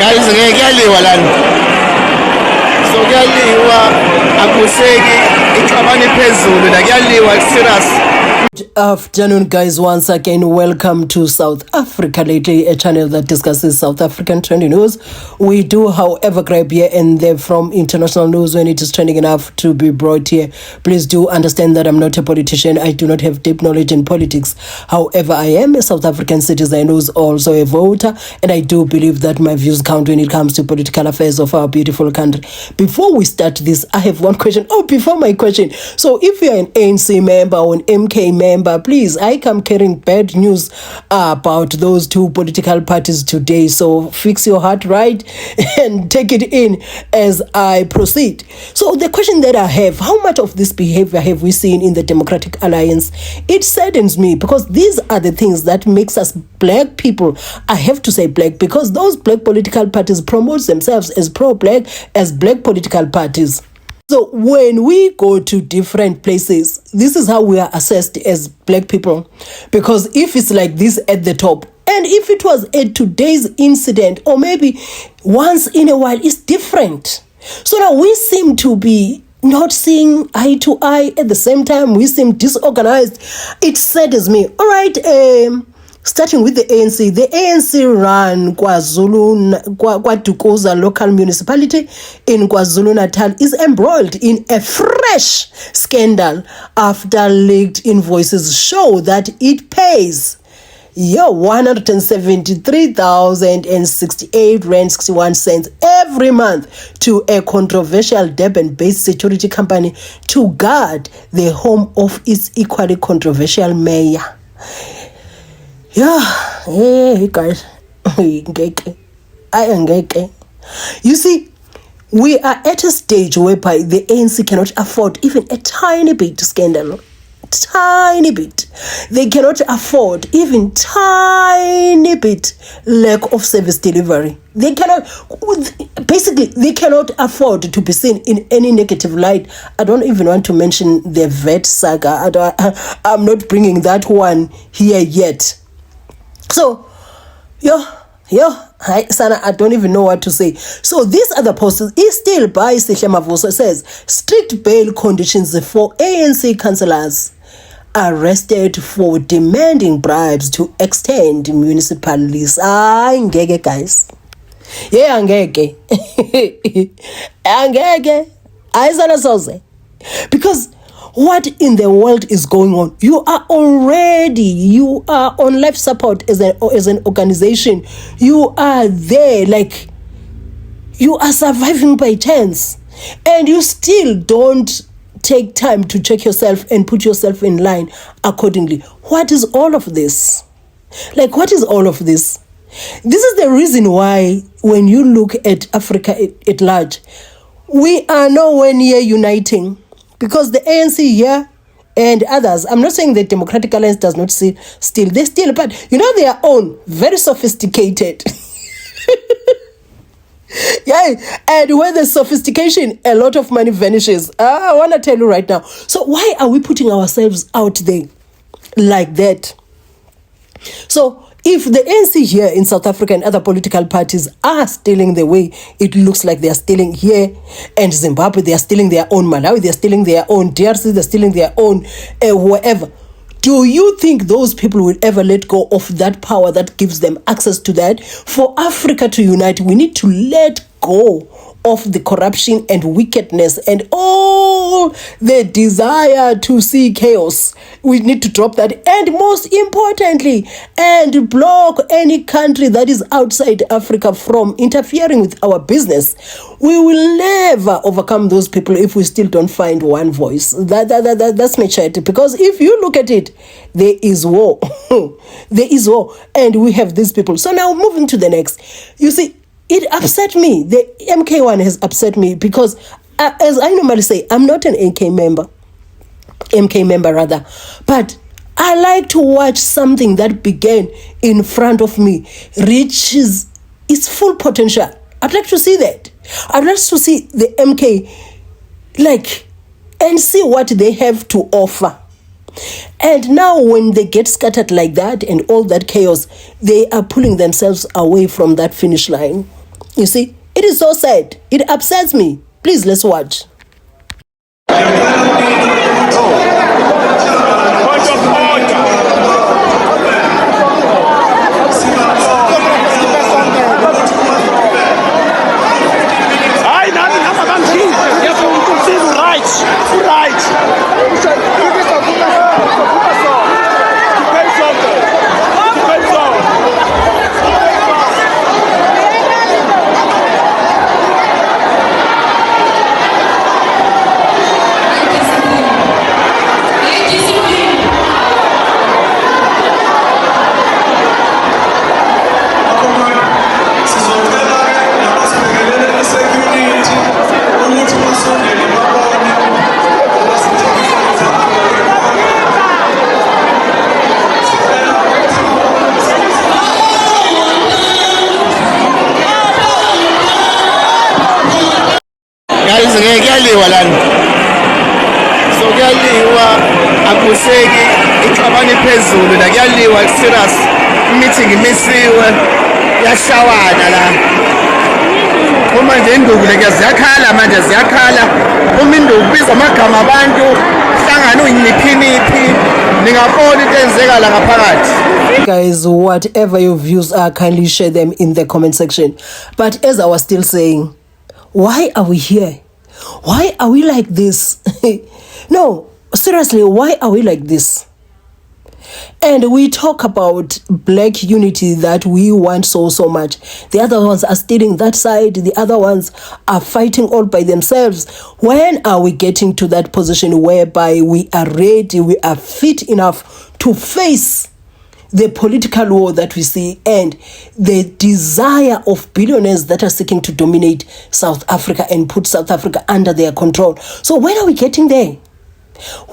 Guys, kuyaliwa lana. So kuyaliwa akuseki ixabani phezulu la kuyaliwa serious. Good afternoon, guys. Once again, welcome to South Africa Lately, a channel that discusses South African trending news. We do, however, grab here and there from international news when it is trending enough to be brought here. Please do understand that I'm not a politician. I do not have deep knowledge in politics. However, I am a South African citizen who's also a voter, and I do believe that my views count when it comes to political affairs of our beautiful country. Before we start this, I have one question. Oh, before my question. So if you're an ANC member or an MK member, please, I come carrying bad news about those two political parties today. So fix your heart right and take it in as I proceed. So the question that I have, how much of this behavior have we seen in the Democratic Alliance? It saddens me because these are the things that makes us black people. I have to say black because those black political parties promote themselves as pro-black, as black political parties. So when we go to different places, this is how we are assessed as black people. Because if it's like this at the top, and if it was a today's incident, or maybe once in a while, it's different. So now we seem to be not seeing eye to eye. At the same time, we seem disorganized. It saddens me. All right, starting with the ANC run KwaDukuza local municipality in KwaZulu-Natal is embroiled in a fresh scandal after leaked invoices show that it pays 173,068 rand 61 cents every month to a controversial Durban-based security company to guard the home of its equally controversial mayor. Yeah, guys. You see, we are at a stage whereby the ANC cannot afford even a tiny bit scandal. Tiny bit. They cannot afford even tiny bit lack of service delivery. They cannot afford to be seen in any negative light. I don't even want to mention the vet saga. I'm not bringing that one here yet. So, hi, Sana, I don't even know what to say. So, these other posts is still by Sihlemavuso. It says, strict bail conditions for ANC councillors arrested for demanding bribes to extend municipal lease. Ngeke, guys. Yeah, ngeke. Ngeke. Sana soze. Because what in the world is going on? You are on life support as an organization. You are there, like you are surviving by chance, and you still don't take time to check yourself and put yourself in line accordingly. What is all of this? Like, what is all of this? This is the reason why when you look at Africa at large, we are nowhere near uniting. Because the ANC here and others, I'm not saying the Democratic Alliance does not steal. They steal, but their own, very sophisticated. Yeah, and when there's sophistication, a lot of money vanishes. I want to tell you right now. So why are we putting ourselves out there like that? So if the ANC here in South Africa and other political parties are stealing the way it looks like they are stealing here, and Zimbabwe, they are stealing their own, Malawi, they are stealing their own, DRC, they're stealing their own, wherever. Do you think those people will ever let go of that power that gives them access to that? For Africa to unite, we need to let go of the corruption and wickedness and all the desire to see chaos. We need to drop that, and most importantly, and block any country that is outside Africa from interfering with our business. We will never overcome those people if we still don't find one voice. That's my chat. Because if you look at it, there is war. There is war, and we have these people. So now moving to the next. You see, it upset me. The MK one has upset me because, as I normally say, I'm not an MK member, but I like to watch something that began in front of me reaches its full potential. I'd like to see that. I'd like to see the MK, and see what they have to offer. And now when they get scattered like that and all that chaos, they are pulling themselves away from that finish line. You see, it is so sad. It upsets me. Please, let's watch. Kuyaliwa lana, so kuyaliwa akuseki ixabana phezulu la, kuyaliwa serious, meeting imisiwe yashawana la. Uma nje induku leke ziyakhala manje, ziyakhala uma induku biza amagama abantu hlangana uyiniphinipi ningabona into enzeka la ngaphakathi. Guys, whatever your views are, kindly share them in the comment section. But as I was still saying, why are we here? Why are we like this? No, seriously, why are we like this? And we talk about black unity that we want so much. The other ones are stealing that side. The other ones are fighting all by themselves. When are we getting to that position whereby we are ready, we are fit enough to face the political war that we see and the desire of billionaires that are seeking to dominate South Africa and put South Africa under their control? So when are we getting there?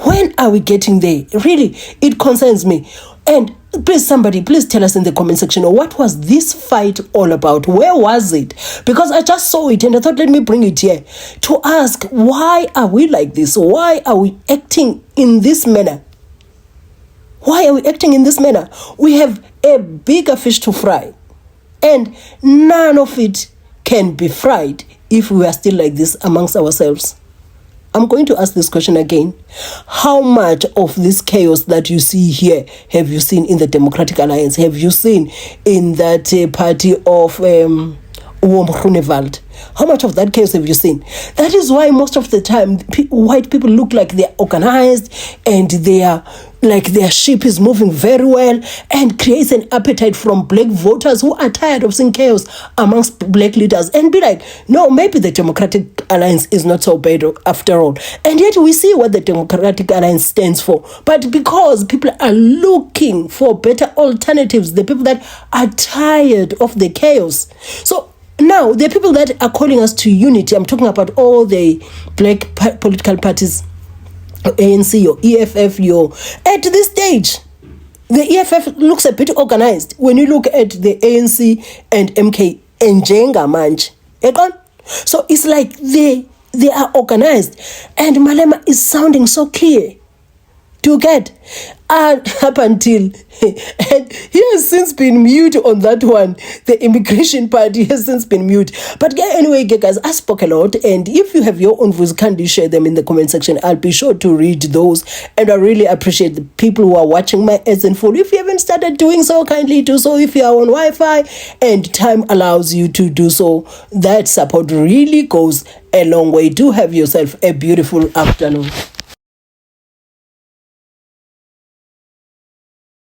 When are we getting there? Really, it concerns me. And please, somebody, please tell us in the comment section, what was this fight all about? Where was it? Because I just saw it and I thought, let me bring it here to ask, why are we like this? Why are we acting in this manner? Why are we acting in this manner? We have a bigger fish to fry, and none of it can be fried if we are still like this amongst ourselves. I'm going to ask this question again. How much of this chaos that you see here have you seen in the Democratic Alliance? Have you seen in that party of Groenewald? How much of that chaos have you seen? That is why most of the time white people look like they're organized and they are like their ship is moving very well, and creates an appetite from black voters who are tired of seeing chaos amongst black leaders and be like, no, maybe the Democratic Alliance is not so bad after all. And yet we see what the Democratic Alliance stands for. But because people are looking for better alternatives, the people that are tired of the chaos. So now, the people that are calling us to unity, I'm talking about all the black political parties, ANC, your EFF, at this stage, the EFF looks a bit organized. When you look at the ANC and MK and Jenga Manch, so it's like they are organized. And Malema is sounding so clear to get up until and he has since been mute on that one. The immigration party has since been mute. But anyway, guys, I spoke a lot, and if you have your own views, kindly share them in the comment section. I'll be sure to read those, and I really appreciate the people who are watching my ads in full. If you haven't started doing so, kindly do so. If you are on Wi-Fi and time allows you to do so, that support really goes a long way. Do have yourself a beautiful afternoon.